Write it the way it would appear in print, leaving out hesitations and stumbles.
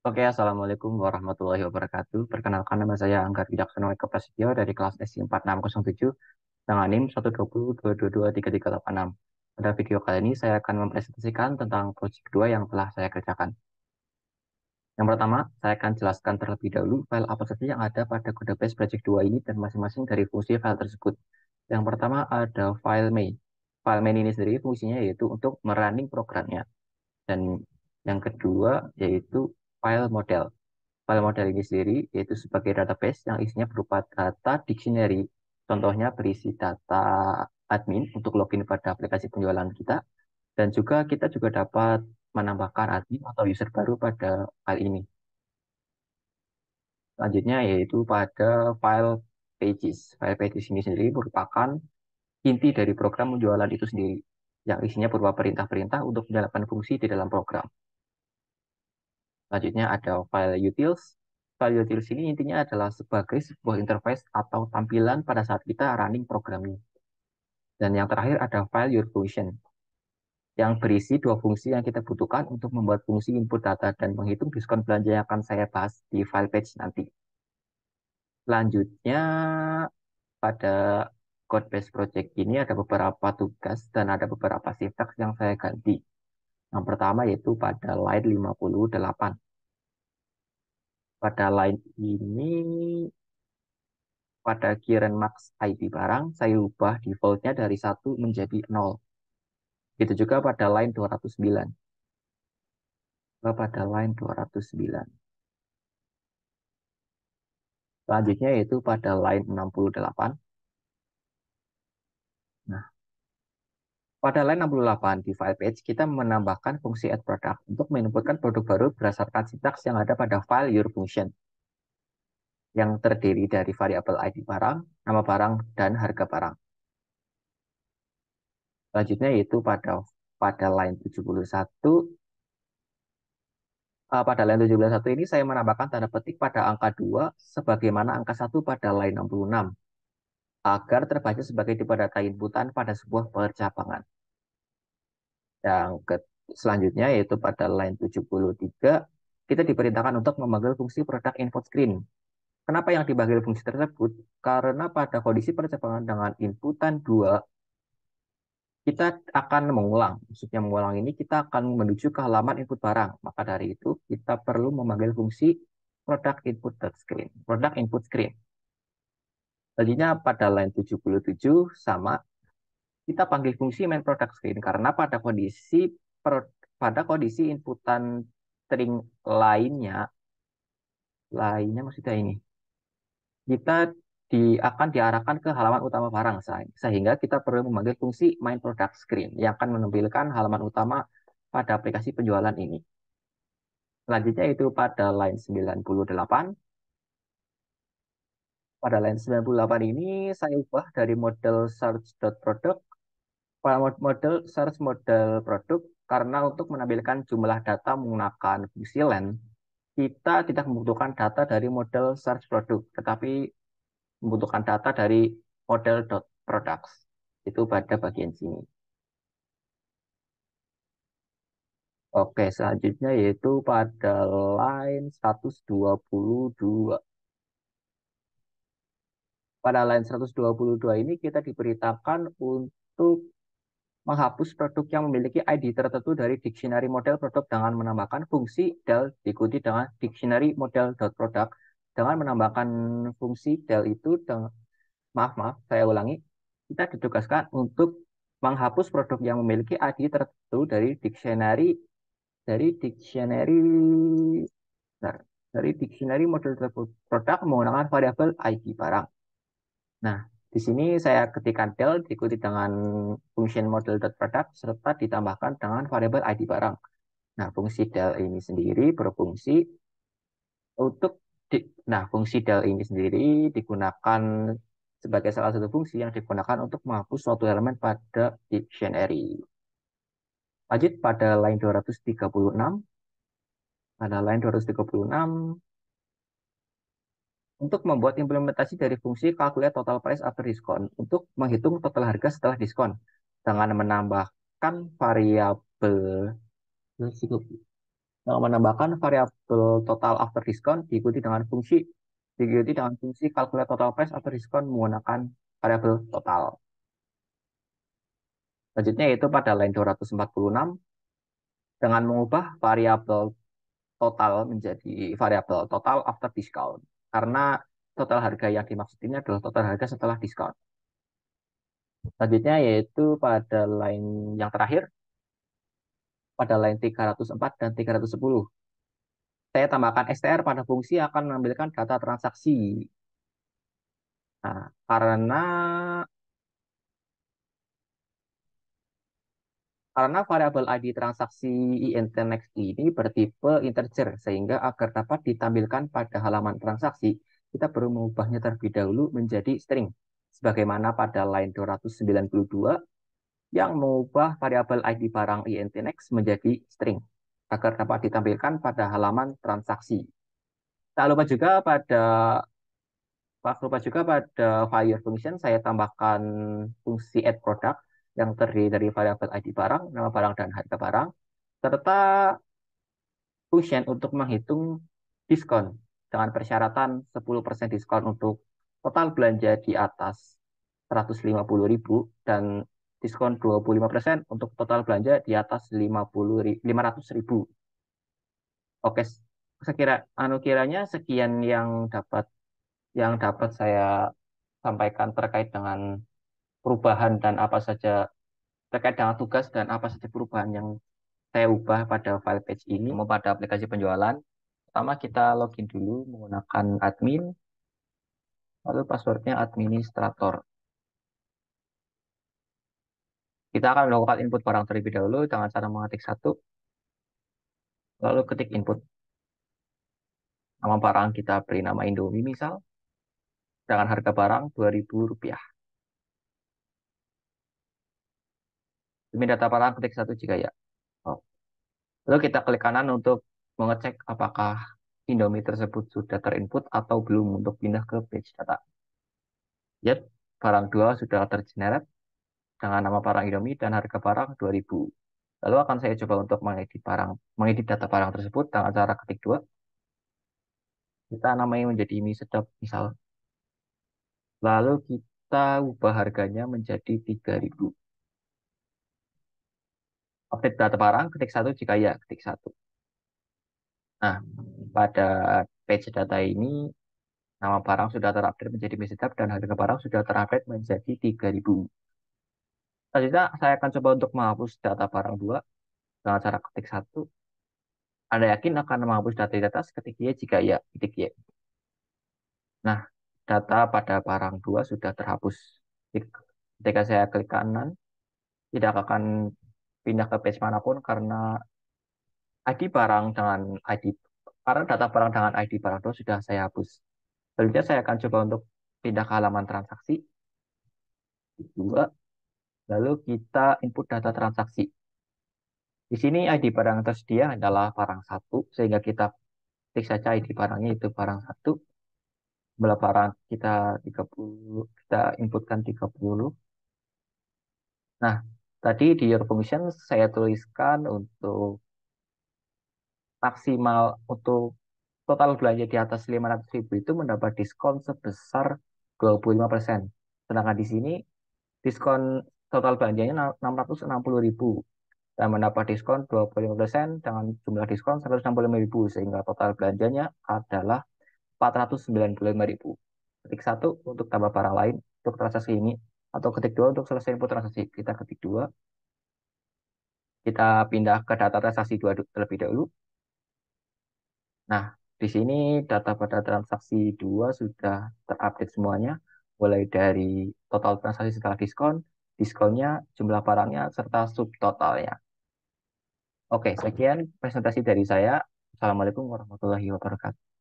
Oke, Assalamualaikum warahmatullahi wabarakatuh. Perkenalkan nama saya Angga Wicaksono Eko Prasetyo dari kelas SI 4607 dengan NIM 120222336. Pada video kali ini saya akan mempresentasikan tentang proyek kedua yang telah saya kerjakan. Yang pertama, saya akan jelaskan terlebih dahulu file apa saja yang ada pada kode base project 2 ini dan masing-masing dari fungsi file tersebut. Yang pertama ada file main. File main ini sendiri fungsinya yaitu untuk merunning programnya. Dan yang kedua yaitu file model. File model ini sendiri yaitu sebagai database yang isinya berupa data dictionary. Contohnya berisi data admin untuk login pada aplikasi penjualan kita. Dan juga kita juga dapat menambahkan admin atau user baru pada file ini. Selanjutnya yaitu pada file pages. File pages ini sendiri merupakan inti dari program penjualan itu sendiri, yang isinya berupa perintah-perintah untuk menjalankan fungsi di dalam program. Selanjutnya ada file utils. File utils ini intinya adalah sebagai sebuah interface atau tampilan pada saat kita running programnya. Dan yang terakhir ada file your function, yang berisi dua fungsi yang kita butuhkan untuk membuat fungsi input data dan menghitung diskon belanja yang akan saya bahas di file page nanti. Selanjutnya, pada code base project ini ada beberapa tugas dan ada beberapa syntax yang saya ganti. Yang pertama yaitu pada line 58. Pada line ini, pada current max ID barang, saya ubah defaultnya dari 1 menjadi 0. Itu juga pada line 209. Pada line 209. Selanjutnya yaitu pada line 68. Nah, pada line 68 di file page, kita menambahkan fungsi add product untuk menginputkan produk baru berdasarkan sintaks yang ada pada file your function, yang terdiri dari variabel ID barang, nama barang, dan harga barang. Selanjutnya yaitu pada line 71. Pada line 71 ini saya menambahkan tanda petik pada angka 2 sebagaimana angka 1 pada line 66 agar terbaca sebagai tipe data inputan pada sebuah percabangan. Yang selanjutnya yaitu pada line 73 kita diperintahkan untuk memanggil fungsi product input screen. Kenapa yang dipanggil fungsi tersebut? Karena pada kondisi percabangan dengan inputan 2 kita akan mengulang. Maksudnya mengulang ini kita akan menuju ke halaman input barang. Maka dari itu kita perlu memanggil fungsi product input screen. Product input screen. Tadinya pada line 77 sama kita panggil fungsi main product screen karena pada kondisi inputan string lainnya maksudnya ini kita akan diarahkan ke halaman utama barang sehingga kita perlu memanggil fungsi main product screen yang akan menampilkan halaman utama pada aplikasi penjualan ini. Selanjutnya itu pada line 98. Pada line 98 ini saya ubah dari model search.product pada model search model produk karena untuk menampilkan jumlah data menggunakan fungsi len, kita tidak membutuhkan data dari model search produk, tetapi membutuhkan data dari model products. Itu pada bagian sini. Oke, selanjutnya yaitu pada line 122. Pada line 122 ini kita diberitakan untuk menghapus produk yang memiliki ID tertentu dari dictionary model produk dengan menambahkan fungsi del diikuti dengan dictionary model product dengan menambahkan fungsi del itu dengan maaf saya ulangi, kita ditugaskan untuk menghapus produk yang memiliki ID tertentu dari dictionary bentar, dari dictionary model produk menggunakan variabel ID barang. Nah, di sini saya ketikkan del diikuti dengan function model.product serta ditambahkan dengan variabel ID barang. Nah, fungsi del ini sendiri berfungsi untuk fungsi del ini sendiri digunakan sebagai salah satu fungsi yang digunakan untuk menghapus suatu elemen pada dictionary. Lanjut pada line 236. Pada line 236 untuk membuat implementasi dari fungsi calculate total price after discount untuk menghitung total harga setelah diskon dengan menambahkan variabel Dengan menambahkan variabel total after discount diikuti dengan fungsi calculate total price after discount menggunakan variabel total. Selanjutnya yaitu pada line 246 dengan mengubah variabel total menjadi variabel total after discount. Karena total harga yang dimaksud ini adalah total harga setelah diskon. Selanjutnya yaitu pada line yang terakhir, pada line 304 dan 310. Saya tambahkan STR pada fungsi akan menampilkan data transaksi. Nah, karena variabel ID transaksi INT next ini bertipe integer, sehingga agar dapat ditampilkan pada halaman transaksi, kita perlu mengubahnya terlebih dahulu menjadi string. Sebagaimana pada line 292 yang mengubah variabel ID barang INT next menjadi string, agar dapat ditampilkan pada halaman transaksi. Tak lupa juga pada Tak lupa juga pada fire function saya tambahkan fungsi add product yang terdiri dari variabel ID barang, nama barang, dan harga barang, serta function untuk menghitung diskon dengan persyaratan 10% diskon untuk total belanja di atas 150.000 dan diskon 25% untuk total belanja di atas 500.000. Oke, kiranya sekian yang dapat saya sampaikan terkait dengan perubahan dan apa saja terkait dengan tugas dan apa saja perubahan yang saya ubah pada file page ini. Mau pada aplikasi penjualan, pertama kita login dulu menggunakan admin, lalu passwordnya administrator. Kita akan melakukan input barang terlebih dahulu dengan cara mengetik satu, lalu ketik input. Nama barang kita beri nama Indomie misal, dengan harga barang Rp2.000. Demi data barang ketik satu jika ya. Oh. Lalu kita klik kanan untuk mengecek apakah Indomie tersebut sudah terinput atau belum untuk pindah ke page data. Yap, barang 2 sudah tergenerate dengan nama barang Indomie dan harga barang 2.000. Lalu akan saya coba untuk mengedit data barang tersebut dengan cara ketik 2. Kita namai menjadi mie sedap misal. Lalu kita ubah harganya menjadi 3.000. Update data barang, ketik satu jika ya, ketik satu. Nah, pada page data ini, nama barang sudah terupdate menjadi mie sedap dan harga barang sudah terupdate menjadi 3.000. Selanjutnya, saya akan coba untuk menghapus data barang 2 dengan cara ketik satu. Anda yakin akan menghapus data di atas? Ketik Y jika ya, ketik Y. Nah, data pada barang 2 sudah terhapus. Ketika saya klik kanan, tidak akan pindah ke page manapun ID barang dengan ID karena data barang dengan ID barang 2 sudah saya hapus. Selanjutnya saya akan coba untuk pindah ke halaman transaksi 2, lalu kita input data transaksi. Di sini ID barang yang tersedia adalah barang satu, sehingga kita klik saja ID barangnya itu barang satu. Jumlah barang kita 30, kita inputkan 30. Nah, tadi di your function saya tuliskan untuk maksimal untuk total belanja di atas 500.000 itu mendapat diskon sebesar 25%. Sedangkan di sini diskon total belanjanya 660.000 dan mendapat diskon 25% dengan jumlah diskon 165.000 sehingga total belanjanya adalah 495.000. Ketik satu untuk tambah barang lain untuk transaksi ini, atau ketik dua untuk selesai input transaksi. Kita ketik dua, kita pindah ke data transaksi dua terlebih dahulu. Nah, di sini data pada transaksi 2 sudah terupdate semuanya, mulai dari total transaksi setelah diskon, diskonnya, jumlah barangnya, serta subtotalnya. Oke, sekian presentasi dari saya. Assalamualaikum warahmatullahi wabarakatuh.